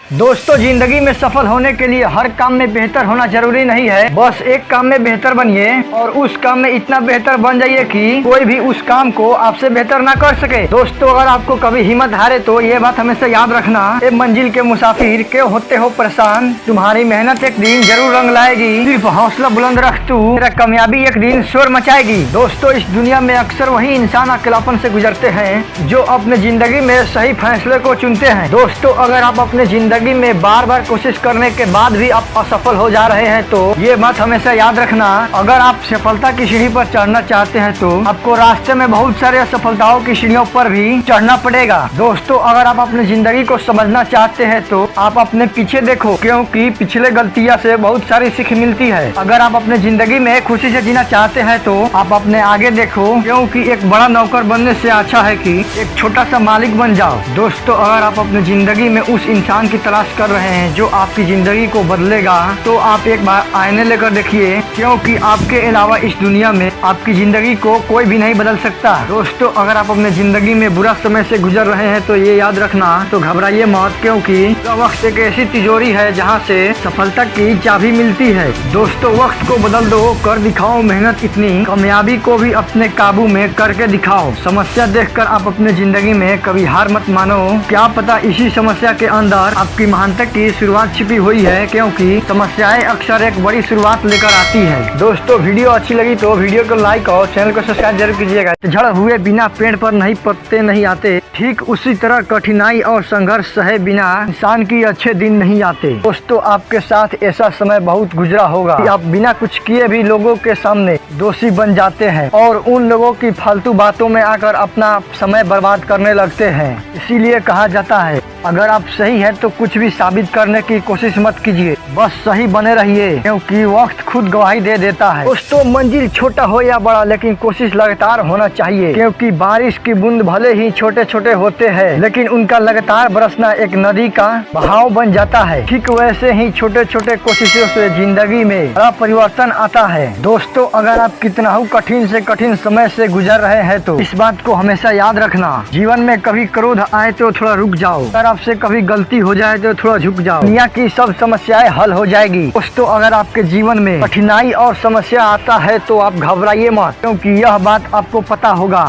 दोस्तों, जिंदगी में सफल होने के लिए हर काम में बेहतर होना जरूरी नहीं है। बस एक काम में बेहतर बनिए और उस काम में इतना बेहतर बन जाइए कि कोई भी उस काम को आपसे बेहतर ना कर सके। दोस्तों, अगर आपको कभी हिम्मत हारे तो ये बात हमेशा याद रखना, ए मंजिल के मुसाफिर क्यों होते हो परेशान, तुम्हारी मेहनत एक दिन जरूर रंग लाएगी। सिर्फ हौसला बुलंद रख तू, तेरा कामयाबी एक दिन शोर मचाएगी। दोस्तों, इस दुनिया में अक्सर वही इंसान अकेलापन से गुजरते हैं जो अपने जिंदगी में सही फैसले को चुनते हैं। दोस्तों, अगर आप अपने जिंदगी में बार बार कोशिश करने के बाद भी आप असफल हो जा रहे हैं तो ये बात हमेशा याद रखना, अगर आप सफलता की सीढ़ी पर चढ़ना चाहते हैं तो आपको रास्ते में बहुत सारे असफलताओं की सीढ़ियों पर भी चढ़ना पड़ेगा। दोस्तों, अगर आप अपनी जिंदगी को समझना चाहते हैं तो आप अपने पीछे देखो, क्योंकि पिछले गलतियों से बहुत सारी सीख मिलती है। अगर आप अपने जिंदगी में खुशी से जीना चाहते हैं तो आप अपने आगे देखो, क्योंकि एक बड़ा नौकर बनने से अच्छा है कि एक छोटा सा मालिक बन जाओ। दोस्तों, अगर आप अपनी जिंदगी में उस इंसान की तलाश कर रहे हैं जो आपकी जिंदगी को बदलेगा तो आप एक बार आईने लेकर देखिए, क्योंकि आपके अलावा इस दुनिया में आपकी जिंदगी को कोई भी नहीं बदल सकता। दोस्तों, अगर आप अपने जिंदगी में बुरा समय से गुजर रहे हैं तो ये याद रखना, तो घबराइए मत, क्योंकि वक्त एक ऐसी तिजोरी है जहाँ से सफलता की चाबी मिलती है। दोस्तों, वक्त को बदल दो, कर दिखाओ मेहनत इतनी, कामयाबी को भी अपने काबू में करके दिखाओ। समस्या देखकर आप अपने जिंदगी में कभी हार मत मानो, क्या पता इसी समस्या के अंदर आपकी महानता की शुरुआत छिपी हुई है, क्योंकि समस्याएं अक्सर एक बड़ी शुरुआत लेकर आती है। दोस्तों, वीडियो अच्छी लगी तो वीडियो को लाइक और चैनल को सब्सक्राइब जरूर कीजिएगा। झड़ हुए बिना पेड़ पर नहीं पत्ते नहीं आते, ठीक उसी तरह कठिनाई और संघर्ष सहे बिना इंसान की अच्छे दिन नहीं आते। दोस्तों, आपके साथ ऐसा समय बहुत गुजरा होगा कि आप बिना कुछ किए भी लोगों के सामने दोषी बन जाते हैं और उन लोगों की फालतू बातों में आकर अपना समय बर्बाद करने लगते हैं। इसीलिए कहा जाता है, अगर आप सही है तो कुछ भी साबित करने की कोशिश मत कीजिए, बस सही बने रहिए, क्योंकि वक्त खुद गवाही दे देता है। दोस्तों, मंजिल छोटा हो या बड़ा, लेकिन कोशिश लगातार होना चाहिए, क्योंकि बारिश की बूंद भले ही छोटे छोटे होते हैं लेकिन उनका लगातार बरसना एक नदी का बहाव बन जाता है। ठीक वैसे ही छोटे छोटे कोशिशों से जिंदगी में बड़ा परिवर्तन आता है। दोस्तों, अगर आप कितना ही कठिन से कठिन समय से गुजर रहे हैं तो इस बात को हमेशा याद रखना, जीवन में कभी क्रोध आए तो थोड़ा रुक जाओ, अगर आपसे कभी गलती हो जाए तो थोड़ा झुक जाओ, दुनिया की सब समस्याएं हल हो जाएगी। दोस्तों, अगर आपके जीवन में कठिनाई और समस्या आता है तो आप घबराइए मत, क्योंकि यह बात आपको पता होगा।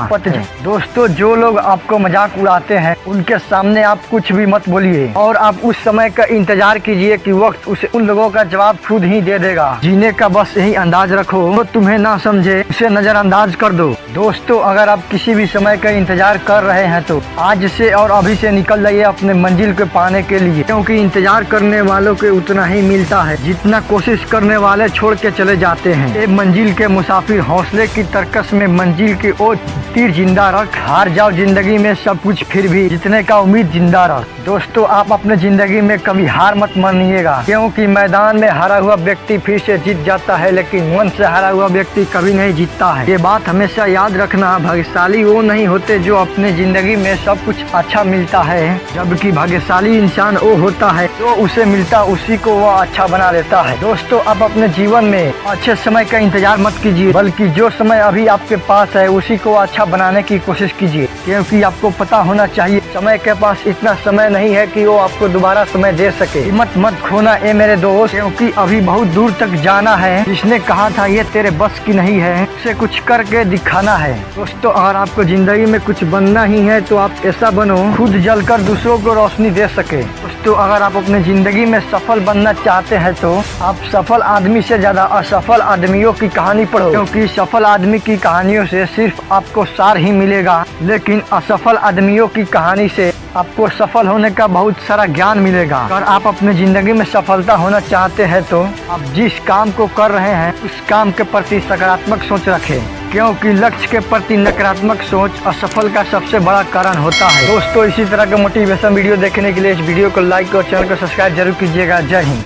दोस्तों, जो लोग आपको मजाक उड़ाते हैं उनके सामने आप कुछ भी मत बोलिए और आप उस समय का इंतजार कीजिए कि वक्त उसे उन लोगों का जवाब खुद ही दे देगा। जीने का बस यही अंदाज रखो, तो तुम्हें ना समझे उसे नजरअंदाज कर दो। दोस्तों, अगर आप किसी भी समय का इंतजार कर रहे हैं तो आज से और अभी से निकल जाइए अपने मंजिल को पाने के लिए, क्योंकि इंतजार करने वालों के उतना ही मिलता है जितना कोशिश करने वाले छोड़ के चले जाते हैं। एक मंजिल के मुसाफिर, हौसले की तरकस में मंजिल की ओर तीर जिंदा रख, हार जाओ जिंदगी में सब कुछ फिर भी जीतने का उम्मीद जिंदा रख। दोस्तों, आप अपने जिंदगी में कभी हार मत मानिएगा, क्योंकि मैदान में हारा हुआ व्यक्ति फिर से जीत जाता है लेकिन मन से हारा हुआ व्यक्ति कभी नहीं जीतता है। ये बात हमेशा याद रखना, भाग्यशाली वो नहीं होते जो अपने जिंदगी में सब कुछ अच्छा मिलता है, जबकि भाग्यशाली इंसान वो होता है जो उसे मिलता उसी को वह अच्छा बना लेता है। दोस्तों, आप अपने जीवन में अच्छे समय का इंतजार मत कीजिए, बल्कि जो समय अभी आपके पास है उसी को अच्छा बनाने की कोशिश कीजिए, क्योंकि आपको पता होना चाहिए समय के पास इतना समय नहीं है कि वो आपको दोबारा समय दे सके। हिम्मत मत खोना ए मेरे दोस्त, क्योंकि अभी बहुत दूर तक जाना है। जिसने कहा था ये तेरे बस की नहीं है, उसे कुछ करके दिखाना है। दोस्तों, अगर आपको जिंदगी में कुछ बनना ही है तो आप ऐसा बनो खुद जलकर दूसरों को रोशनी दे सके। दोस्तों, अगर आप अपने जिंदगी में सफल बनना चाहते हैं तो आप सफल आदमी से ज्यादा असफल आदमियों की कहानी पढ़ो, क्योंकि सफल आदमी की कहानियों से सिर्फ आपको सार ही मिलेगा, लेकिन असफल आदमियों की कहानी से आपको सफल होने का बहुत सारा ज्ञान मिलेगा। अगर आप अपने जिंदगी में सफलता होना चाहते हैं तो आप जिस काम को कर रहे हैं उस काम के प्रति सकारात्मक सोच रखें, क्योंकि लक्ष्य के प्रति नकारात्मक सोच असफल का सबसे बड़ा कारण होता है। दोस्तों, इसी तरह के मोटिवेशन वीडियो देखने के लिए इस वीडियो को लाइक और चैनल को सब्सक्राइब जरूर कीजिएगा। जय हिंद।